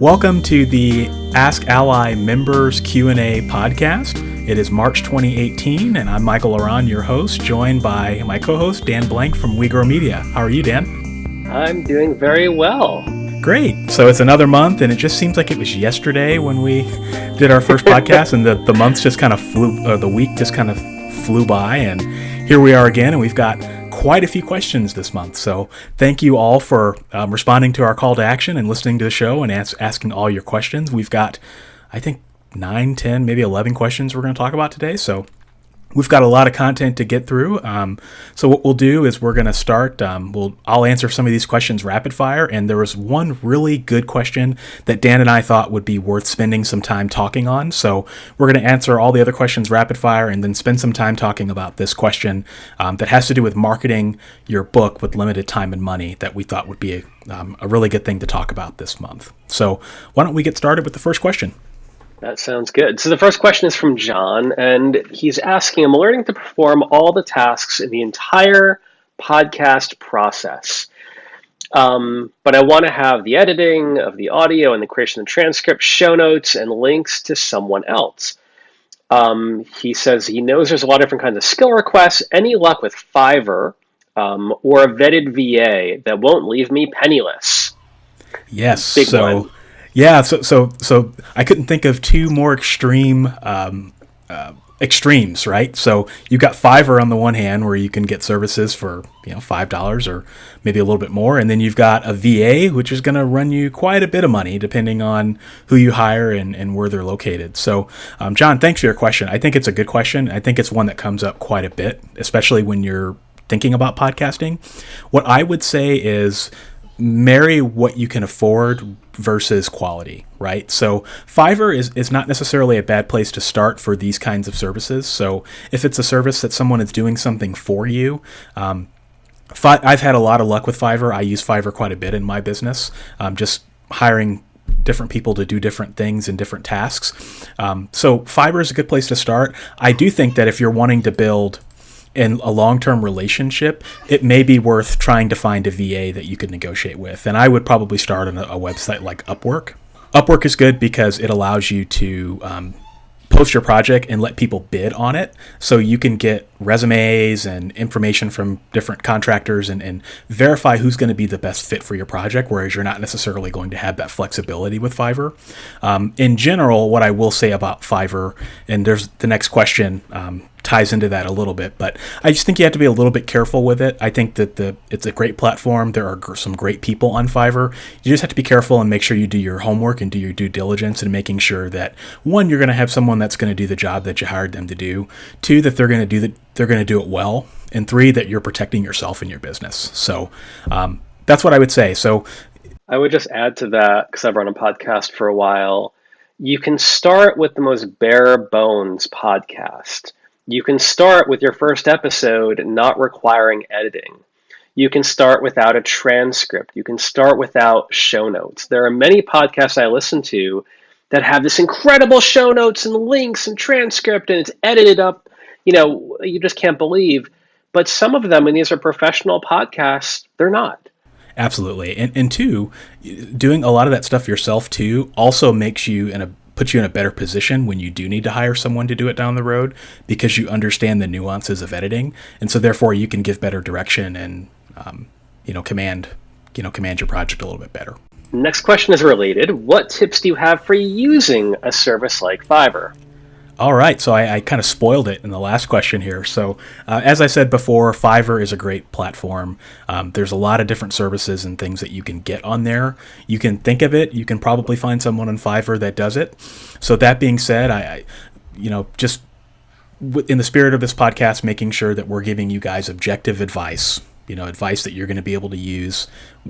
Welcome to the Ask ALLi Members Q&A podcast. It is March 2018, and I'm Michael Ronn, your host, joined by my co-host, Dan Blank from We Grow Media. How are you, Dan? I'm doing very well. Great. So it's another month, and it just seems like it was yesterday when we did our first podcast, and the months just kind of the week just kind of flew by, and here we are again, and we've got quite a few questions this month. So thank you all for responding to our call to action and listening to the show and asking all your questions. We've got, I think, 9, 10, maybe 11 questions we're going to talk about today. So we've got a lot of content to get through. So what we'll do is we're going to start. I'll answer some of these questions rapid fire. And there was one really good question that Dan and I thought would be worth spending some time talking on. So we're going to answer all the other questions rapid fire and then spend some time talking about this question that has to do with marketing your book with limited time and money that we thought would be a really good thing to talk about this month. So why don't we get started with the first question? That sounds good. So the first question is from John, and he's asking, I'm learning to perform all the tasks in the entire podcast process. But I want to have the editing of the audio and the creation of the transcript, show notes, and links to someone else. He says he knows there's a lot of different kinds of skill requests. Any luck with Fiverr or a vetted VA that won't leave me penniless? Yes. Big one. Yeah, so I couldn't think of two more extremes, right? So you've got Fiverr on the one hand, where you can get services for $5 or maybe a little bit more, and then you've got a VA, which is going to run you quite a bit of money depending on who you hire and where they're located. So, John, thanks for your question. I think it's a good question. I think it's one that comes up quite a bit, especially when you're thinking about podcasting. What I would say is marry what you can afford versus quality, right? So Fiverr is not necessarily a bad place to start for these kinds of services. So if it's a service that someone is doing something for you, I've had a lot of luck with Fiverr. I use Fiverr quite a bit in my business, just hiring different people to do different things and different tasks. So Fiverr is a good place to start. I do think that if you're wanting to build in a long-term relationship, it may be worth trying to find a VA that you could negotiate with. And I would probably start on a website like Upwork. Upwork is good because it allows you to post your project and let people bid on it. So you can get resumes and information from different contractors and verify who's going to be the best fit for your project, whereas you're not necessarily going to have that flexibility with Fiverr. In general, what I will say about Fiverr, and there's the next question, ties into that a little bit, but I just think you have to be a little bit careful with it. I think that it's a great platform. There are some great people on Fiverr. You just have to be careful and make sure you do your homework and do your due diligence and making sure that, one, you're going to have someone that's going to do the job that you hired them to do. Two, that they're going to do it well. And three, that you're protecting yourself and your business. So that's what I would say. So I would just add to that, because I've run a podcast for a while. You can start with the most bare bones podcast. You can start with your first episode not requiring editing. You can start without a transcript. You can start without show notes. There are many podcasts I listen to that have this incredible show notes and links and transcript, and it's edited up, you just can't believe. But some of them, and these are professional podcasts, they're not. Absolutely. And two, doing a lot of that stuff yourself too also makes you puts you in a better position when you do need to hire someone to do it down the road, because you understand the nuances of editing. And so therefore you can give better direction and, command your project a little bit better. Next question is related. What tips do you have for using a service like Fiverr? All right, so I kind of spoiled it in the last question here. So as I said before, Fiverr is a great platform. There's a lot of different services and things that you can get on there. You can think of it. You can probably find someone on Fiverr that does it. So that being said, I just in the spirit of this podcast, making sure that we're giving you guys objective advice, advice that you're going to be able to use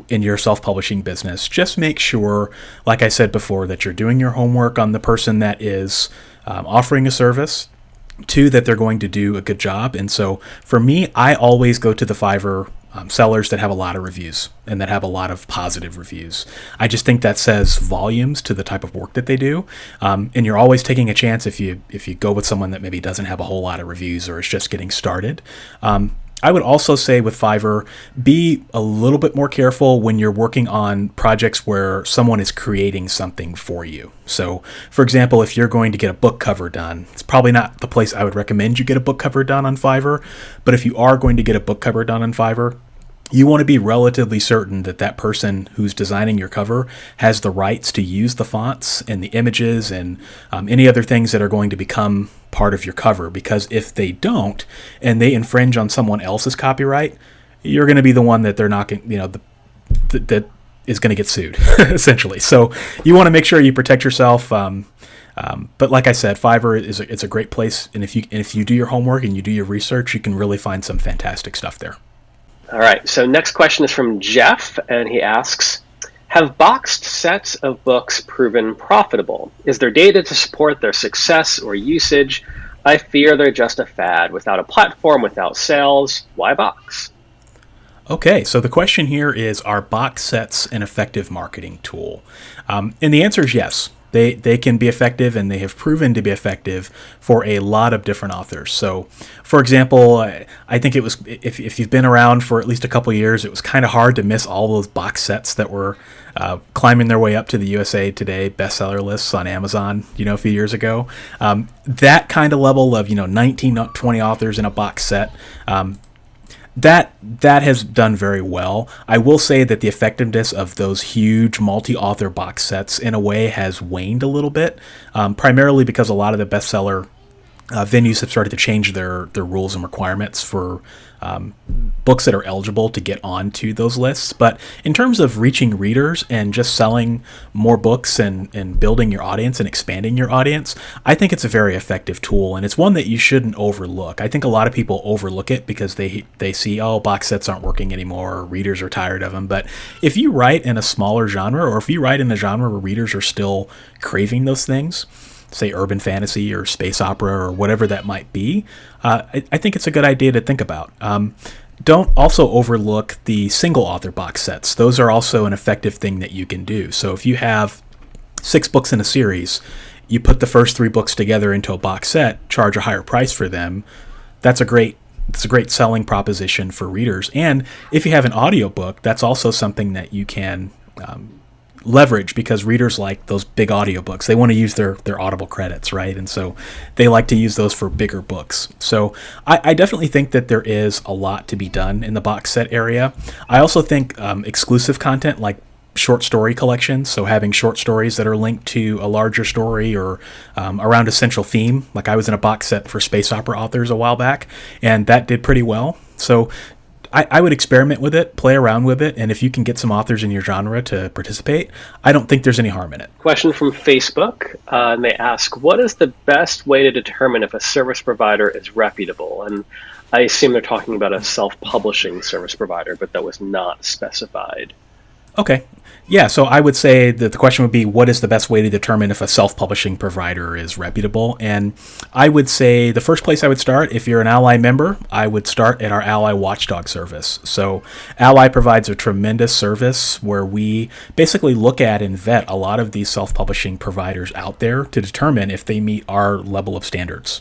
in your self-publishing business. Just make sure, like I said before, that you're doing your homework on the person that is offering a service. Two, that they're going to do a good job. And so for me, I always go to the Fiverr sellers that have a lot of reviews and that have a lot of positive reviews. I just think that says volumes to the type of work that they do. And you're always taking a chance if you go with someone that maybe doesn't have a whole lot of reviews or is just getting started. I would also say with Fiverr, be a little bit more careful when you're working on projects where someone is creating something for you. So, for example, if you're going to get a book cover done, it's probably not the place I would recommend you get a book cover done on Fiverr. But if you are going to get a book cover done on Fiverr, you want to be relatively certain that that person who's designing your cover has the rights to use the fonts and the images and any other things that are going to become part of your cover. Because if they don't, and they infringe on someone else's copyright, you're going to be the one that they're not going, that is going to get sued, essentially. So you want to make sure you protect yourself. But like I said, Fiverr it's a great place, and if you do your homework and you do your research, you can really find some fantastic stuff there. All right, so next question is from Jeff, and he asks, have boxed sets of books proven profitable? Is there data to support their success or usage? I fear they're just a fad. Without a platform, without sales, why box? Okay, so the question here is, are box sets an effective marketing tool? And the answer is yes. They can be effective, and they have proven to be effective for a lot of different authors. So, for example, I think it was, if you've been around for at least a couple of years, it was kind of hard to miss all those box sets that were climbing their way up to the USA Today bestseller lists on Amazon, a few years ago. That kind of level of, 19, 20 authors in a box set, that has done very well. I will say that the effectiveness of those huge multi-author box sets in a way has waned a little bit, primarily because a lot of the bestseller venues have started to change their rules and requirements for books that are eligible to get onto those lists. But in terms of reaching readers and just selling more books and building your audience and expanding your audience, I think it's a very effective tool, and it's one that you shouldn't overlook. I think a lot of people overlook it because they see, box sets aren't working anymore, or readers are tired of them. But if you write in a smaller genre, or if you write in a genre where readers are still craving those things, say urban fantasy or space opera or whatever that might be, I think it's a good idea to think about. Don't also overlook the single author box sets. Those are also an effective thing that you can do. So if you have 6 books in a series, you put the first 3 books together into a box set, charge a higher price for them. It's a great selling proposition for readers. And if you have an audiobook, that's also something that you can leverage, because readers like those big audiobooks. They want to use their Audible credits, right? And so they like to use those for bigger books. So I definitely think that there is a lot to be done in the box set area. I also think exclusive content like short story collections, so having short stories that are linked to a larger story or around a central theme. Like I was in a box set for space opera authors a while back, and that did pretty well. So I would experiment with it, play around with it, and if you can get some authors in your genre to participate, I don't think there's any harm in it. Question from Facebook, and they ask, what is the best way to determine if a service provider is reputable? And I assume they're talking about a self-publishing service provider, but that was not specified. Okay. Yeah, so I would say that the question would be, what is the best way to determine if a self-publishing provider is reputable? And I would say the first place I would start, if you're an ALLi member, I would start at our ALLi Watchdog service. So ALLi provides a tremendous service where we basically look at and vet a lot of these self-publishing providers out there to determine if they meet our level of standards.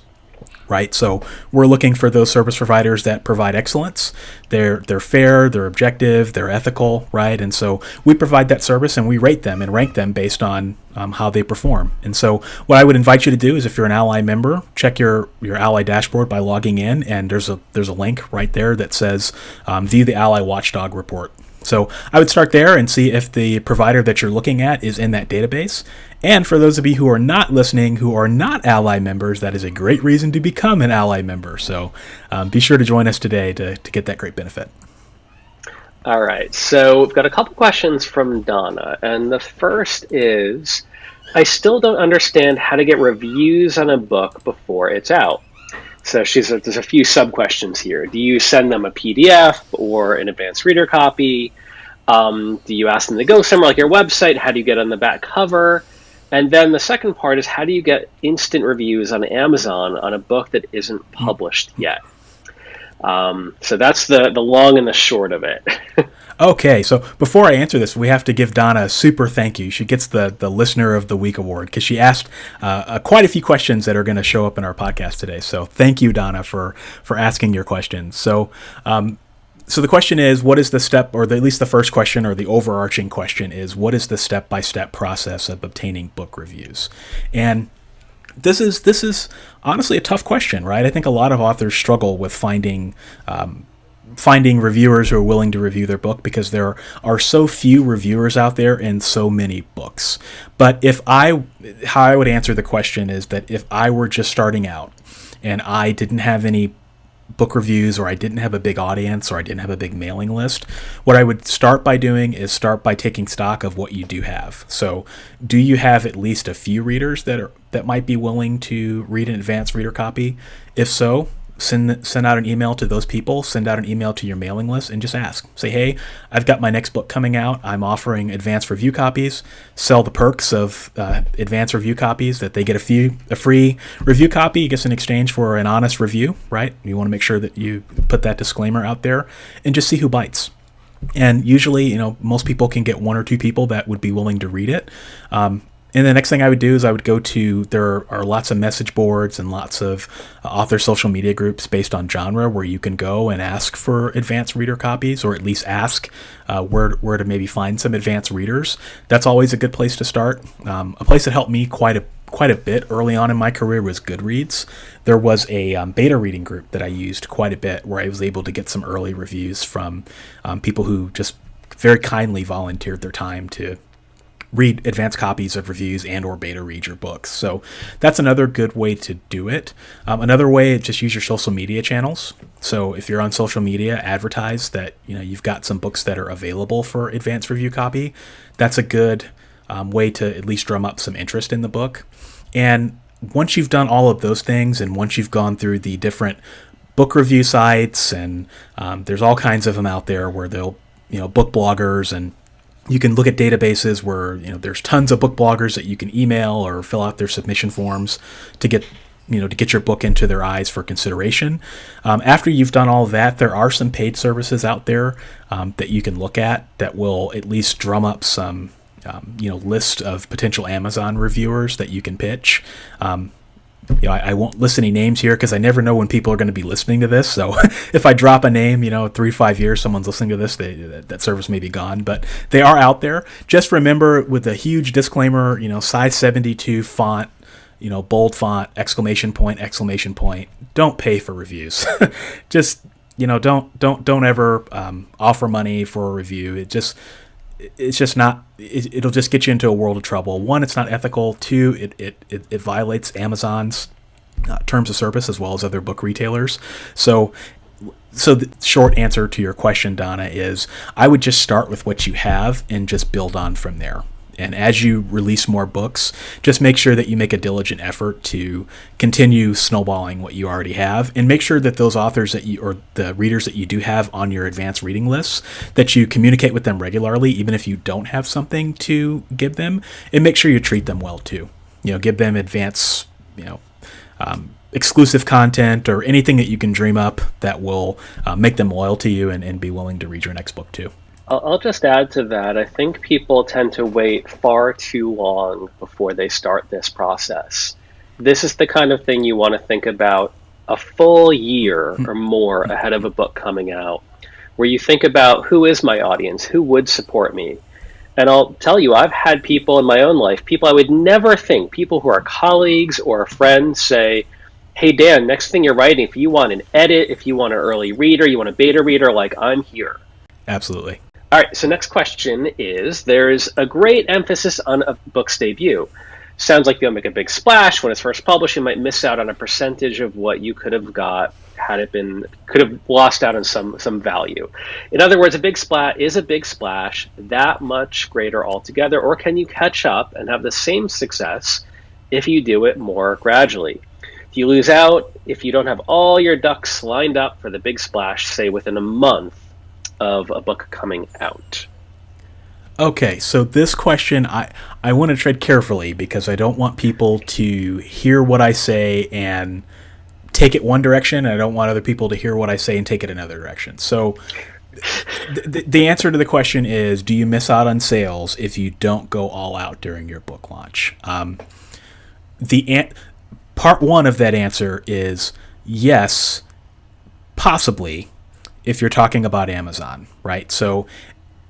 Right, so we're looking for those service providers that provide excellence. They're fair, they're objective, they're ethical, right? And so we provide that service, and we rate them and rank them based on how they perform. And so what I would invite you to do is, if you're an ALLi member, check your ALLi dashboard by logging in, and there's a link right there that says view the ALLi Watchdog report. So I would start there and see if the provider that you're looking at is in that database. And for those of you who are not listening, who are not ALLi members, that is a great reason to become an ALLi member. So be sure to join us today to get that great benefit. All right, so we've got a couple questions from Donna. And the first is, I still don't understand how to get reviews on a book before it's out. So there's a few sub-questions here. Do you send them a PDF or an advanced reader copy? Do you ask them to go somewhere like your website? How do you get on the back cover? And then the second part is, how do you get instant reviews on Amazon on a book that isn't published yet? So that's the long and the short of it. Okay, so before I answer this, we have to give Donna a super thank you. She gets the Listener of the Week award because she asked quite a few questions that are going to show up in our podcast today. So thank you, Donna, for asking your questions. So the question is, what is the step, or at least the first question, or the overarching question is, what is the step-by-step process of obtaining book reviews? And this is honestly a tough question, right? I think a lot of authors struggle with finding reviewers who are willing to review their book because there are so few reviewers out there and so many books. But how I would answer the question is that if I were just starting out and I didn't have any book reviews, or I didn't have a big audience, or I didn't have a big mailing list, what I would start by doing is start by taking stock of what you do have. So do you have at least a few readers that might be willing to read an advanced reader copy? If so, send out an email to those people, send out an email to your mailing list, and just ask. Say, hey, I've got my next book coming out. I'm offering advanced review copies. Sell the perks of advanced review copies, that they get a free review copy, I guess, in exchange for an honest review, right? You want to make sure that you put that disclaimer out there and just see who bites. And usually, most people can get one or two people that would be willing to read it. And the next thing I would do is I would go to, there are lots of message boards and lots of author social media groups based on genre where you can go and ask for advanced reader copies, or at least ask where to maybe find some advanced readers. That's always a good place to start. A place that helped me quite a bit early on in my career was Goodreads. There was a beta reading group that I used quite a bit where I was able to get some early reviews from people who just very kindly volunteered their time to read advanced copies of reviews and or beta read your books. So that's another good way to do it. Another way, just use your social media channels. So if you're on social media, advertise that you've got some books that are available for advanced review copy. That's a good way to at least drum up some interest in the book. And once you've done all of those things, and once you've gone through the different book review sites, and there's all kinds of them out there where they'll, book bloggers, and you can look at databases where there's tons of book bloggers that you can email or fill out their submission forms to get your book into their eyes for consideration. After you've done all of that, there are some paid services out there that you can look at that will at least drum up some list of potential Amazon reviewers that you can pitch. I won't list any names here because I never know when people are going to be listening to this. So if I drop a name, 3-5 years, someone's listening to this, that service may be gone. But they are out there. Just remember, with a huge disclaimer, size 72 font, bold font, exclamation point, don't pay for reviews. Just, don't ever offer money for a review. It's just not, it'll just get you into a world of trouble. One, it's not ethical. Two, it violates Amazon's terms of service as well as other book retailers. So the short answer to your question, Donna, is I would just start with what you have and just build on from there. And as you release more books, just make sure that you make a diligent effort to continue snowballing what you already have, and make sure that those authors or the readers that you do have on your advanced reading lists, that you communicate with them regularly, even if you don't have something to give them, and make sure you treat them well too. Give them advanced, exclusive content or anything that you can dream up that will make them loyal to you and be willing to read your next book too. I'll just add to that. I think people tend to wait far too long before they start this process. This is the kind of thing you want to think about a full year or more ahead of a book coming out, where you think about, who is my audience? Who would support me? And I'll tell you, I've had people in my own life, people I would never think, people who are colleagues or friends, say, hey, Dan, next thing you're writing, if you want an edit, if you want an early reader, you want a beta reader, I'm here. Absolutely. All right, so next question is, there's a great emphasis on a book's debut. Sounds like you'll make a big splash when it's first published. You might miss out on a percentage of what you could have got had it been, could have lost out on some value. In other words, a big splash that much greater altogether, or can you catch up and have the same success if you do it more gradually? If you lose out, if you don't have all your ducks lined up for the big splash, say within a month of a book coming out? Okay, so this question, I want to tread carefully because I don't want people to hear what I say and take it one direction, and I don't want other people to hear what I say and take it another direction. So the answer to the question is, do you miss out on sales if you don't go all out during your book launch? Part one of that answer is yes, possibly, if you're talking about Amazon, right? So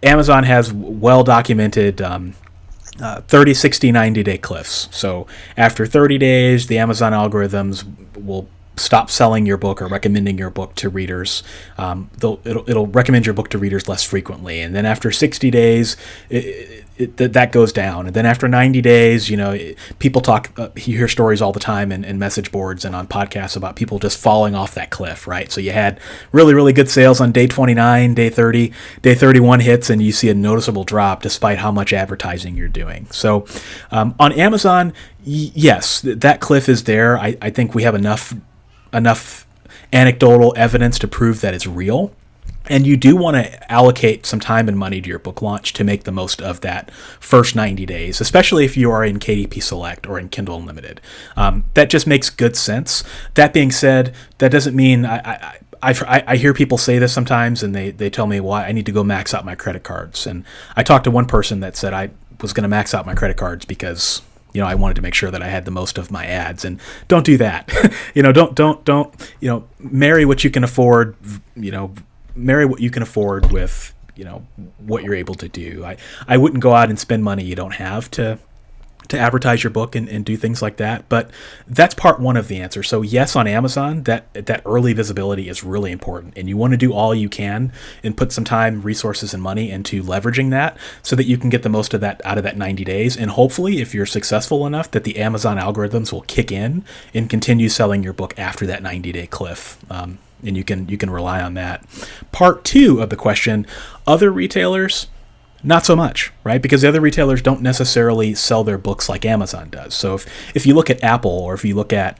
Amazon has well-documented 30, 60, 90-day cliffs. So after 30 days, the Amazon algorithms will stop selling your book or recommending your book to readers. It'll recommend your book to readers less frequently. And then after 60 days, that goes down. And then after 90 days, people talk, you hear stories all the time in message boards and on podcasts about people just falling off that cliff, right? So you had really, really good sales on day 29, day 30, day 31 hits, and you see a noticeable drop despite how much advertising you're doing. So on Amazon, yes, that cliff is there. I think we have enough anecdotal evidence to prove that it's real. And you do want to allocate some time and money to your book launch to make the most of that first 90 days, especially if you are in KDP Select or in Kindle Unlimited. That just makes good sense. That being said, that doesn't mean I hear people say this sometimes, and they tell me, well, I need to go max out my credit cards. And I talked to one person that said I was going to max out my credit cards because I wanted to make sure that I had the most of my ads. And don't do that. Don't marry what you can afford. Marry what you can afford with what you're able to do. I wouldn't go out and spend money you don't have to advertise your book and do things like that. But that's part one of the answer. So yes, on Amazon, that early visibility is really important, and you want to do all you can and put some time, resources, and money into leveraging that so that you can get the most of that out of that 90 days. And hopefully, if you're successful enough, that the Amazon algorithms will kick in and continue selling your book after that 90-day cliff. And you can rely on that. Part two of the question, other retailers, not so much, right? Because the other retailers don't necessarily sell their books like Amazon does. So if you look at Apple or if you look at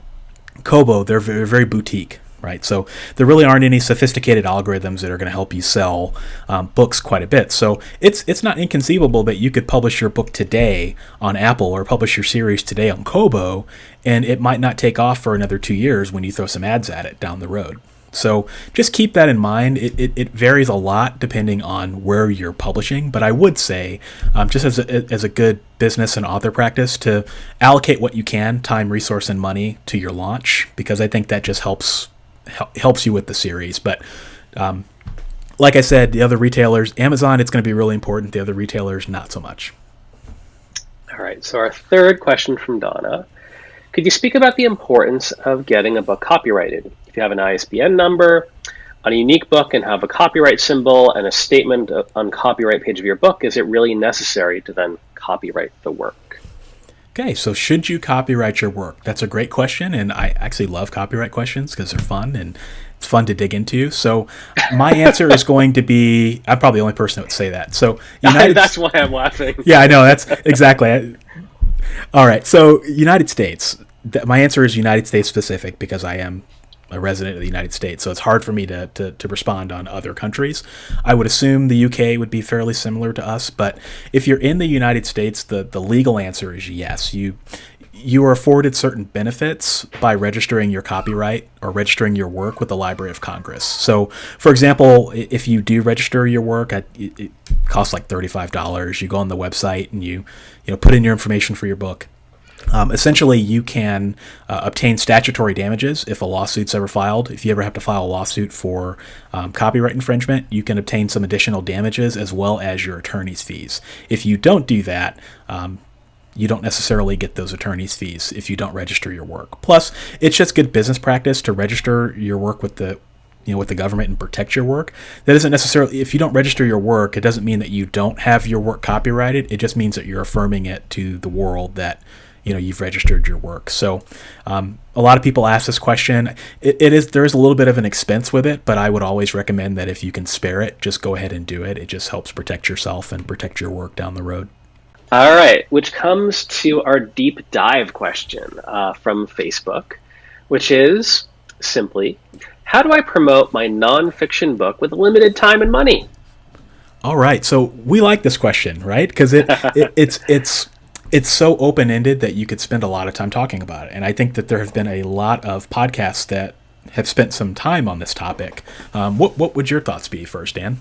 Kobo, they're very, very boutique, right? So there really aren't any sophisticated algorithms that are going to help you sell books quite a bit. So it's not inconceivable that you could publish your book today on Apple or publish your series today on Kobo, and it might not take off for another 2 years when you throw some ads at it down the road. So just keep that in mind. It varies a lot depending on where you're publishing, but I would say, just as a good business and author practice, to allocate what you can, time, resource, and money to your launch, because I think that just helps you with the series. But like I said, the other retailers, Amazon, it's going to be really important. The other retailers, not so much. All right. So our third question from Donna. Could you speak about the importance of getting a book copyrighted? If you have an ISBN number on a unique book and have a copyright symbol and a statement on copyright page of your book, is it really necessary to then copyright the work? Okay, so should you copyright your work? That's a great question, and I actually love copyright questions because they're fun and it's fun to dig into. So my answer is going to be, I'm probably the only person that would say that. So that's why I'm laughing. Yeah, I know, that's exactly. All right, so United States. My answer is United States specific because I am a resident of the United States, so it's hard for me to respond on other countries. I would assume the UK would be fairly similar to us, but if you're in the United States, the legal answer is yes. You are afforded certain benefits by registering your copyright or registering your work with the Library of Congress. So, for example, if you do register your work, it costs like $35. You go on the website and you put in your information for your book. Essentially, you can obtain statutory damages if a lawsuit's ever filed. If you ever have to file a lawsuit for copyright infringement, you can obtain some additional damages as well as your attorney's fees. If you don't do that, you don't necessarily get those attorney's fees if you don't register your work. Plus, it's just good business practice to register your work with the government and protect your work. That isn't necessarily, if you don't register your work, it doesn't mean that you don't have your work copyrighted. It just means that you're affirming it to the world that you've registered your work. So a lot of people ask this question. There is a little bit of an expense with it, but I would always recommend that if you can spare it, just go ahead and do it. It just helps protect yourself and protect your work down the road. All right, which comes to our deep dive question from Facebook, which is simply, how do I promote my nonfiction book with limited time and money? All right, so we like this question, right? Because it's it's so open-ended that you could spend a lot of time talking about it. And I think that there have been a lot of podcasts that have spent some time on this topic. What would your thoughts be first, Dan?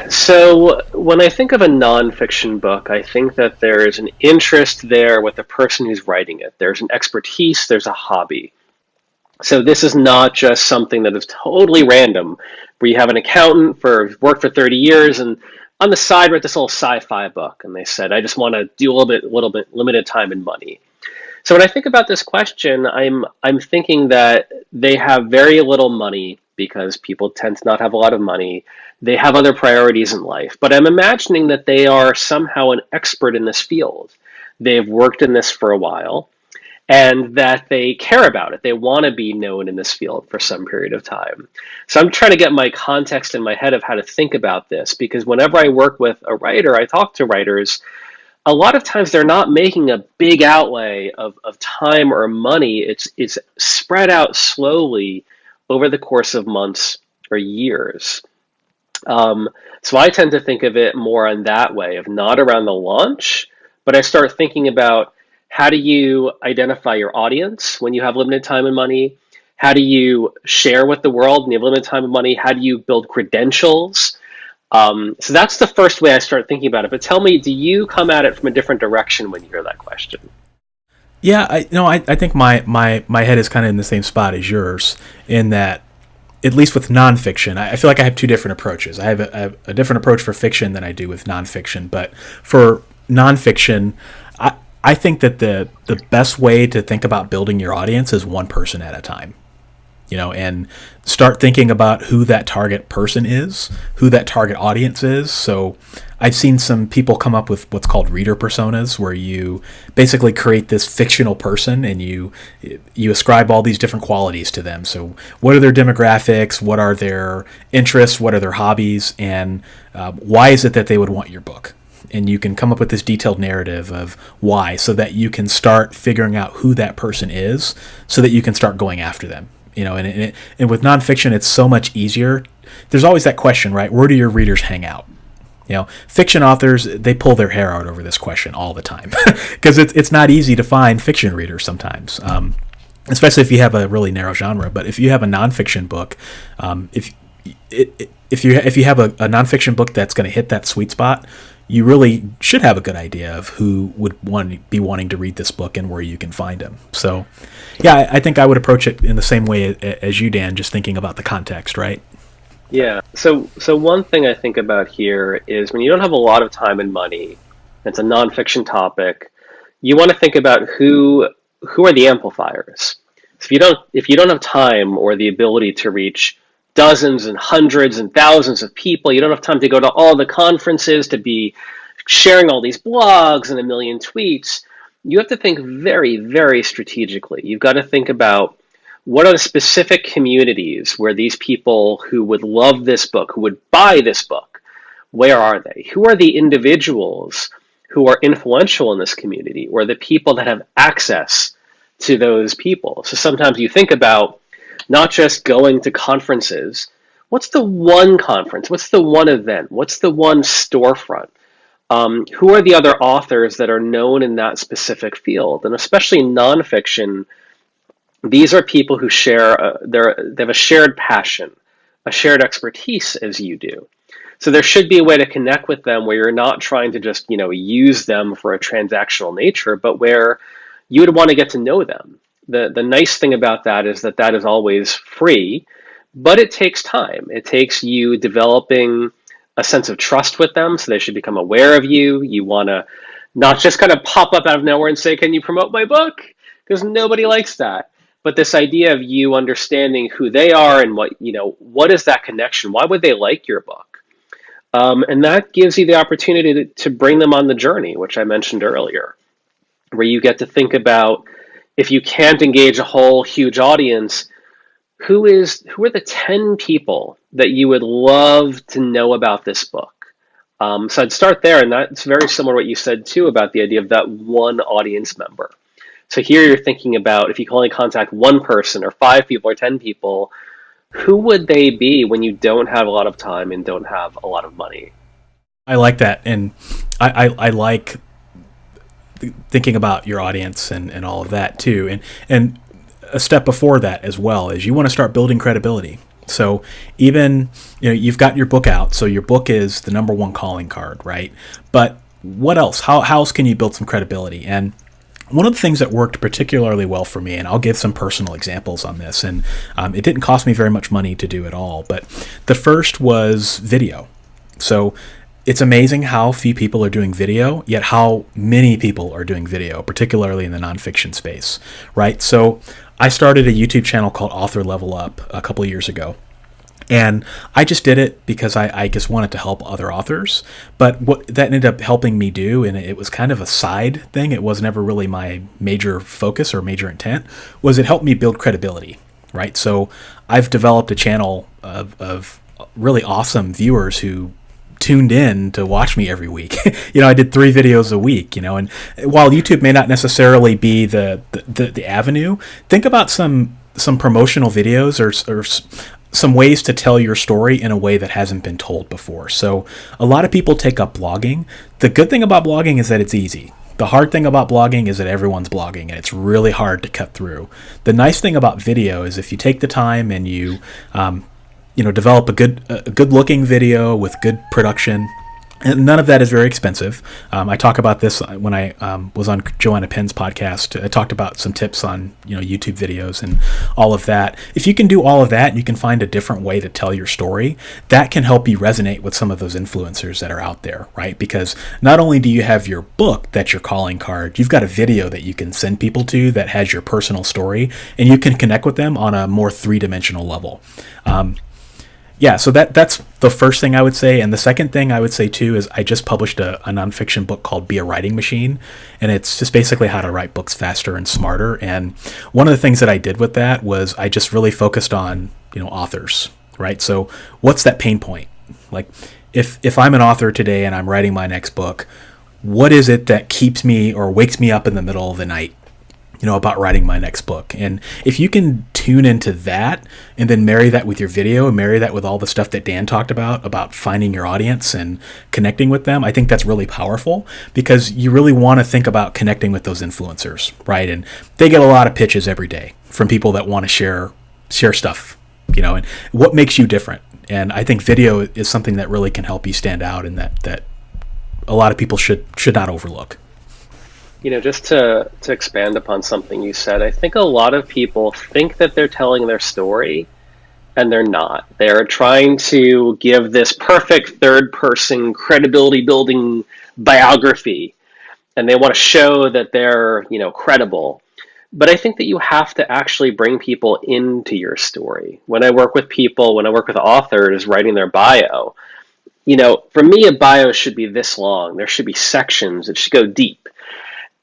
So, when I think of a nonfiction book, I think that there is an interest there with the person who's writing it. There's an expertise, there's a hobby. So, this is not just something that is totally random, where you have an accountant worked for 30 years and on the side wrote this little sci-fi book, and they said, I just want to do a little bit limited time and money. So when I think about this question, I'm thinking that they have very little money because people tend to not have a lot of money. They have other priorities in life, but I'm imagining that they are somehow an expert in this field. They've worked in this for a while and that they care about it. They want to be known in this field for some period of time. So I'm trying to get my context in my head of how to think about this, because whenever I work with a writer, I talk to writers, a lot of times they're not making a big outlay of time or money. It's spread out slowly over the course of months or years. So I tend to think of it more in that way, of not around the launch, but I start thinking about how do you identify your audience when you have limited time and money? How do you share with the world when you have limited time and money? How do you build credentials? So that's the first way I start thinking about it. But tell me, do you come at it from a different direction when you hear that question? Yeah, I think my head is kind of in the same spot as yours, in that, at least with nonfiction, I feel like I have two different approaches. I have a different approach for fiction than I do with nonfiction. But for nonfiction, I think that the best way to think about building your audience is one person at a time. And start thinking about who that target person is, who that target audience is. So I've seen some people come up with what's called reader personas, where you basically create this fictional person and you ascribe all these different qualities to them. So what are their demographics? What are their interests? What are their hobbies? And why is it that they would want your book? And you can come up with this detailed narrative of why, so that you can start figuring out who that person is, so that you can start going after them. And with nonfiction, it's so much easier. There's always that question, right? Where do your readers hang out? Fiction authors, they pull their hair out over this question all the time, because it's not easy to find fiction readers sometimes, especially if you have a really narrow genre. But if you have a nonfiction book, if you have a nonfiction book that's going to hit that sweet spot, you really should have a good idea of who would be wanting to read this book and where you can find them. So, yeah, I think I would approach it in the same way as you, Dan, just thinking about the context, right? Yeah. So one thing I think about here is when you don't have a lot of time and money, it's a nonfiction topic, you want to think about who are the amplifiers. So if you don't have time or the ability to reach dozens and hundreds and thousands of people, you don't have time to go to all the conferences, to be sharing all these blogs and a million tweets, you have to think very, very strategically. You've got to think about, what are the specific communities where these people who would love this book, who would buy this book, where are they? Who are the individuals who are influential in this community, or the people that have access to those people? So sometimes you think about not just going to conferences. What's the one conference? What's the one event? What's the one storefront? Who are the other authors that are known in that specific field? And especially nonfiction, these are people who share, they have a shared passion, a shared expertise as you do. So there should be a way to connect with them where you're not trying to just, use them for a transactional nature, but where you would want to get to know them. The nice thing about that is always free, but it takes time. It takes you developing a sense of trust with them, so they should become aware of you. You want to not just kind of pop up out of nowhere and say, can you promote my book? Because nobody likes that. But this idea of you understanding who they are and what is that connection? Why would they like your book? And that gives you the opportunity to bring them on the journey, which I mentioned earlier, where you get to think about, if you can't engage a whole huge audience, who are the 10 people that you would love to know about this book? So I'd start there, and that's very similar to what you said too about the idea of that one audience member. So here you're thinking about, if you can only contact one person or 5 people or 10 people, who would they be when you don't have a lot of time and don't have a lot of money? I like that, and I like thinking about your audience and all of that too. And a step before that as well is you want to start building credibility. So even, you've got your book out, so your book is the number one calling card, right? But what else? How else can you build some credibility? And one of the things that worked particularly well for me, and I'll give some personal examples on this, and it didn't cost me very much money to do it all, but the first was video. So it's amazing how few people are doing video, yet how many people are doing video, particularly in the nonfiction space, right? So I started a YouTube channel called Author Level Up a couple of years ago. And I just did it because I just wanted to help other authors. But what that ended up helping me do, and it was kind of a side thing, it was never really my major focus or major intent, was it helped me build credibility, right? So I've developed a channel of really awesome viewers who tuned in to watch me every week. I did 3 videos a week, and while YouTube may not necessarily be the avenue, think about some promotional videos or some ways to tell your story in a way that hasn't been told before. So a lot of people take up blogging. The good thing about blogging is that it's easy. The hard thing about blogging is that everyone's blogging and it's really hard to cut through. The nice thing about video is if you take the time and you develop a good looking video with good production. And none of that is very expensive. I talk about this when I was on Joanna Penn's podcast. I talked about some tips on YouTube videos and all of that. If you can do all of that and you can find a different way to tell your story, that can help you resonate with some of those influencers that are out there, right? Because not only do you have your book that's your calling card, you've got a video that you can send people to that has your personal story, and you can connect with them on a more 3-dimensional level. So that's the first thing I would say. And the second thing I would say too is I just published a nonfiction book called Be a Writing Machine. And it's just basically how to write books faster and smarter. And one of the things that I did with that was I just really focused on, authors, right? So what's that pain point? Like if I'm an author today and I'm writing my next book, what is it that keeps me or wakes me up in the middle of the night, about writing my next book? And if you can tune into that and then marry that with your video and marry that with all the stuff that Dan talked about finding your audience and connecting with them, I think that's really powerful because you really want to think about connecting with those influencers, right? And they get a lot of pitches every day from people that want to share stuff, and what makes you different. And I think video is something that really can help you stand out and that a lot of people should not overlook. Just to expand upon something you said, I think a lot of people think that they're telling their story, and they're not. They're trying to give this perfect third-person credibility-building biography, and they want to show that they're, credible. But I think that you have to actually bring people into your story. When I work with authors writing their bio, for me, a bio should be this long. There should be sections. It should go deep.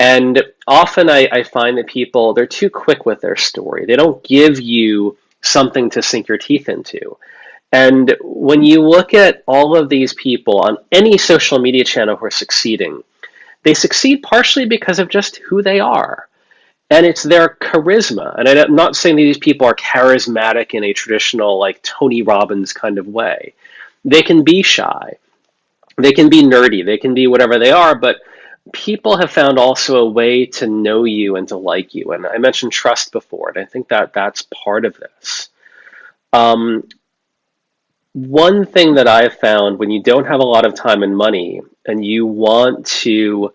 And often I find that people, they're too quick with their story. They don't give you something to sink your teeth into. And when you look at all of these people on any social media channel who are succeeding, they succeed partially because of just who they are. And it's their charisma. And I'm not saying that these people are charismatic in a traditional, like Tony Robbins kind of way. They can be shy. They can be nerdy. They can be whatever they are, but people have found also a way to know you and to like you. And I mentioned trust before, and I think that that's part of this. One thing that I've found when you don't have a lot of time and money and you want to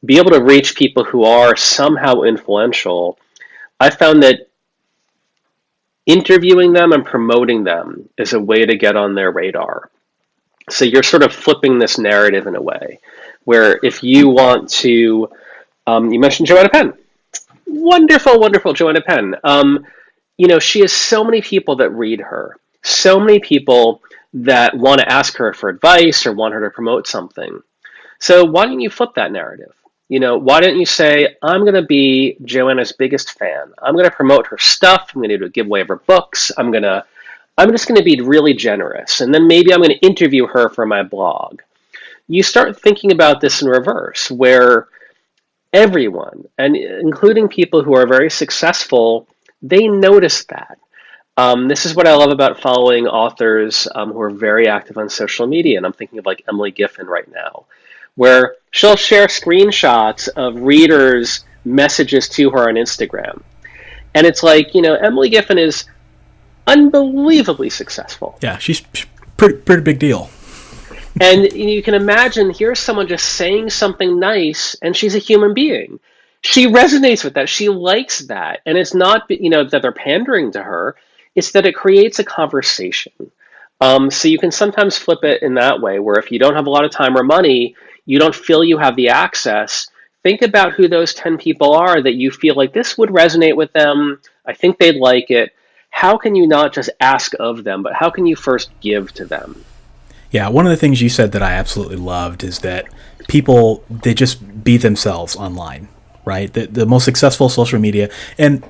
be able to reach people who are somehow influential, I found that interviewing them and promoting them is a way to get on their radar. So you're sort of flipping this narrative in a way where if you want to, you mentioned Joanna Penn. Wonderful, wonderful Joanna Penn. She has so many people that read her, so many people that want to ask her for advice or want her to promote something. So why don't you flip that narrative? Why don't you say, I'm going to be Joanna's biggest fan. I'm going to promote her stuff. I'm going to do a giveaway of her books. I'm just going to be really generous. And then maybe I'm going to interview her for my blog. You start thinking about this in reverse, where everyone, and including people who are very successful, they notice that. This is what I love about following authors who are very active on social media, and I'm thinking of like Emily Giffin right now, where she'll share screenshots of readers' messages to her on Instagram. And it's like, Emily Giffen is unbelievably successful. Yeah, she's pretty big deal. And you can imagine, here's someone just saying something nice, and she's a human being. She resonates with that. She likes that. And it's not, that they're pandering to her. It's that it creates a conversation. So you can sometimes flip it in that way, where if you don't have a lot of time or money, you don't feel you have the access. Think about who those 10 people are that you feel like this would resonate with them. I think they'd like it. How can you not just ask of them, but how can you first give to them? Yeah, one of the things you said that I absolutely loved is that people, they just be themselves online, right? The most successful social media, and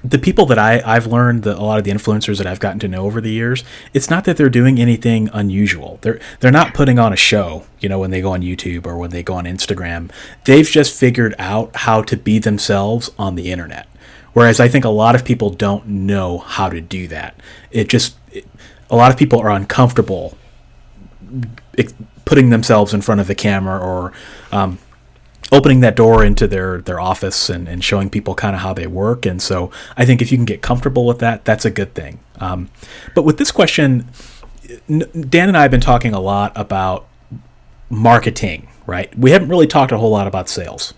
the people that I've learned, a lot of the influencers that I've gotten to know over the years, it's not that they're doing anything unusual. They're not putting on a show, when they go on YouTube or when they go on Instagram. They've just figured out how to be themselves on the internet. Whereas I think a lot of people don't know how to do that. A lot of people are uncomfortable putting themselves in front of the camera or opening that door into their office and showing people kind of how they work. And so I think if you can get comfortable with that, that's a good thing. But with this question, Dan and I have been talking a lot about marketing, right? We haven't really talked a whole lot about sales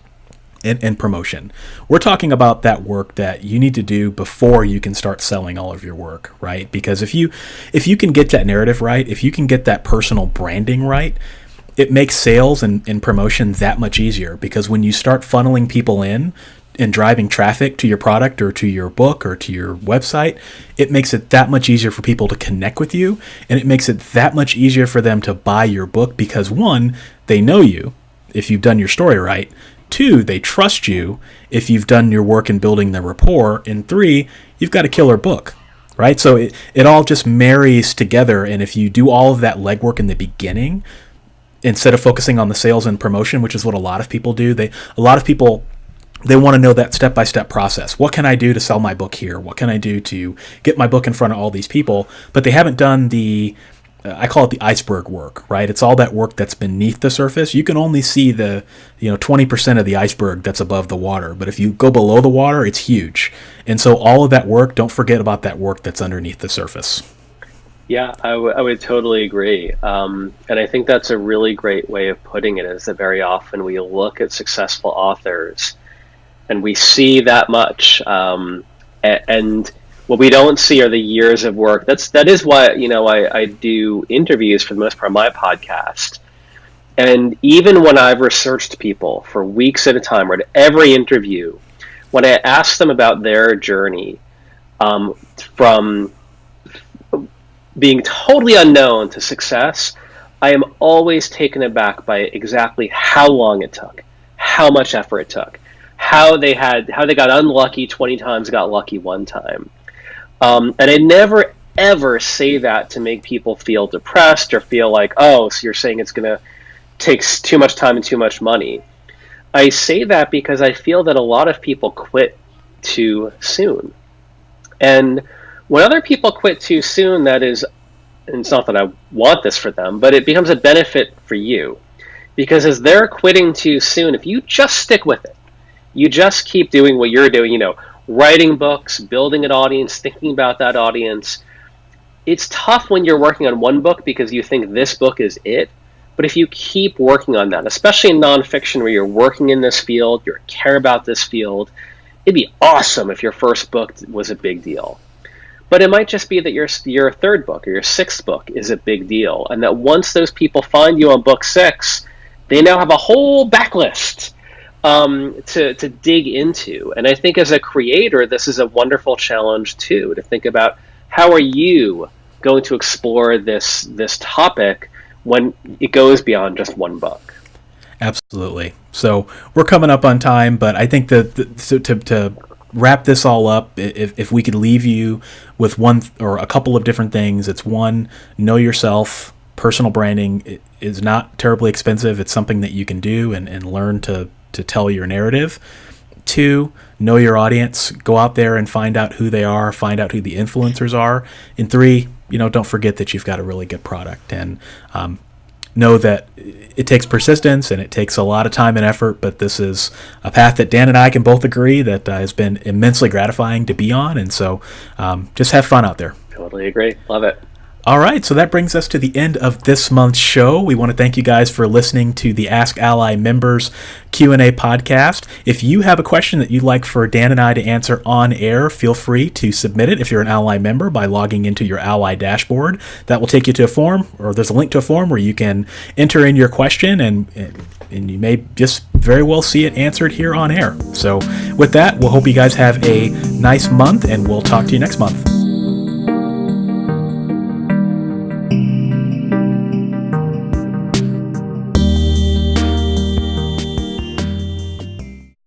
and promotion. We're talking about that work that you need to do before you can start selling all of your work, right? Because if you can get that narrative right, if you can get that personal branding right, it makes sales and promotion that much easier, because when you start funneling people in and driving traffic to your product or to your book or to your website, it makes it that much easier for people to connect with you, and it makes it that much easier for them to buy your book because, one, they know you if you've done your story right. 2, they trust you if you've done your work in building the rapport. And 3, you've got a killer book, right? So it all just marries together. And if you do all of that legwork in the beginning, instead of focusing on the sales and promotion, which is what a lot of people do, they want to know that step-by-step process. What can I do to sell my book here? What can I do to get my book in front of all these people? But they haven't done I call it the iceberg work, right? It's all that work that's beneath the surface. You can only see the 20% of the iceberg that's above the water. But if you go below the water, it's huge. And so all of that work, don't forget about that work that's underneath the surface. Yeah, I would totally agree. And I think that's a really great way of putting it, is that very often we look at successful authors and we see that much. And what we don't see are the years of work. That is why, I do interviews for the most part of my podcast. And even when I've researched people for weeks at a time, or at every interview, when I ask them about their journey from being totally unknown to success, I am always taken aback by exactly how long it took, how much effort it took, how they got unlucky 20 times, got lucky one time. And I never, ever say that to make people feel depressed or feel like, oh, so you're saying it's going to take too much time and too much money. I say that because I feel that a lot of people quit too soon. And when other people quit too soon, and it's not that I want this for them, but it becomes a benefit for you. Because as they're quitting too soon, if you just stick with it, you just keep doing what you're doing, writing books, building an audience, thinking about that audience. It's tough when you're working on one book because you think this book is it. But if you keep working on that, especially in nonfiction where you're working in this field, you care about this field, it'd be awesome if your first book was a big deal. But it might just be that your third book or your sixth book is a big deal. And that once those people find you on book 6, they now have a whole backlist to dig into. And I think as a creator, this is a wonderful challenge too, to think about how are you going to explore this topic when it goes beyond just one book. Absolutely. So we're coming up on time, but I think that to wrap this all up, if we could leave you with one or a couple of different things, it's one, know yourself. Personal branding is not terribly expensive. It's something that you can do and learn to tell your narrative. 2, know your audience. Go out there and find out who they are, find out who the influencers are. And 3, don't forget that you've got a really good product. And know that it takes persistence and it takes a lot of time and effort, but this is a path that Dan and I can both agree that has been immensely gratifying to be on. And so just have fun out there. Totally agree. Love it. All right, so that brings us to the end of this month's show. We want to thank you guys for listening to the Ask ALLi Members Q&A podcast. If you have a question that you'd like for Dan and I to answer on air, feel free to submit it if you're an ALLi member by logging into your ALLi dashboard. That will take you to a form, or there's a link to a form where you can enter in your question, and you may just very well see it answered here on air. So with that, we'll hope you guys have a nice month, and we'll talk to you next month.